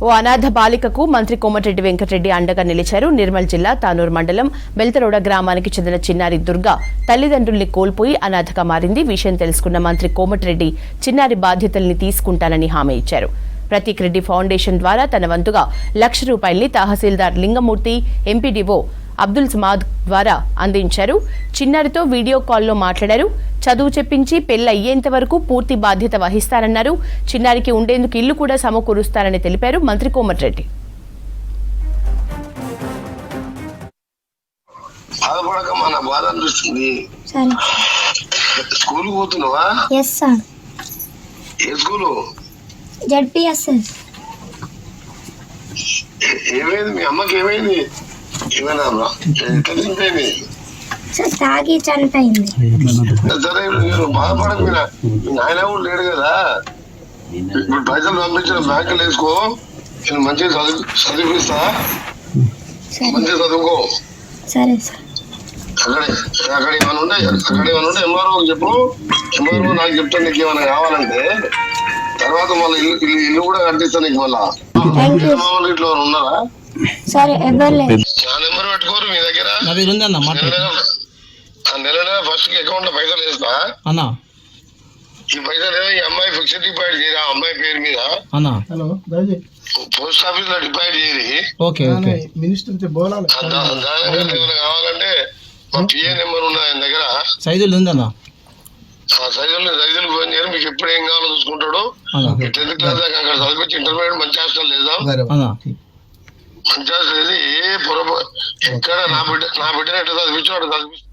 ఓ అనాథ బాలికకు మంత్రి కోమటిరెడ్డి వెంకటరెడ్డి అండగా నిలిచారు. నిర్మల్ జిల్లా తానూరు మండలం బెల్తరోడ గ్రామానికి చెందిన చిన్నారి దుర్గా తల్లిదండ్రుల్ని కోల్పోయి అనాథగా మారింది. విషయం తెలుసుకున్న మంత్రి కోమటిరెడ్డి చిన్నారి బాధ్యతల్ని తీసుకుంటానని హామీ ఇచ్చారు. ప్రతీక్ రెడ్డి ఫౌండేషన్ ద్వారా తన వంతుగా ₹1,00,000 తహసీల్దార్ లింగమూర్తి, ఎంపీడీఓ అబ్దుల్ సమాద్ ద్వారా అందించారు. చిన్నారితో వీడియో కాల్లో మాట్లాడారు. చదువు చెప్పించి పెళ్లి అయ్యేంత వరకు పూర్తి బాధ్యత వహిస్తారన్నారు. చిన్నారికి ఉండేందుకు ఇల్లు కూడా సమకూరుస్తారని తెలిపారు మంత్రి కోమటిరెడ్డి. తాగి చనిపోయింది. సరే మీరు బాధపడకు, ఆయన కూడా లేడు కదా, ఇప్పుడు పైసలు పంపించిన బ్యాంకులు వేసుకో, నేను మంచిగా చదివిస్తా, మంచిగా చదువుకో. సరే సార్. అక్కడ ఏమైనా ఉంటే ఎంఆర్ఓ చెప్పు, ఎంఆర్ఓ నాకు చెప్తాను. నీకు ఏమైనా కావాలంటే తర్వాత మళ్ళీ ఇల్లు కూడా కట్టిస్తా నీకు. మళ్ళా మామూలు ఇట్లా ఉన్నారా? సరే, ఎవరు లేదు. నా నెంబర్ పెట్టుకోరు మీ దగ్గర. నెల ఫస్ట్ అకౌంట్ లో పైసలు వేస్తా అన్నా. ఈ పైసలు ఈ అమ్మాయి ఫిక్స్డ్ డిపాజిట్ చేయరా, అమ్మాయి పేరు మీద పోస్ట్ ఆఫీస్ లో డిపాజిట్ చేయరి. ఏమైనా కావాలంటే మా పిఏ నెంబర్ ఉన్నది ఆయన దగ్గర. సైజులు ఉందన్నా, సైజులు ఫోన్ చేయరు. మీకు ఎప్పుడు ఏం కావాలో చూసుకుంటాడు. 10th క్లాస్ దాకా అక్కడ చదివించి ఇంటర్మీడియట్ మంచి హాస్టల్ లేదా, మంచి హాస్టల్ లేదు. ఏ పొరపాటు ఎక్కడ నా బిడ్డని ఎట్లా చదివించు అట్లా చదివిస్తాను.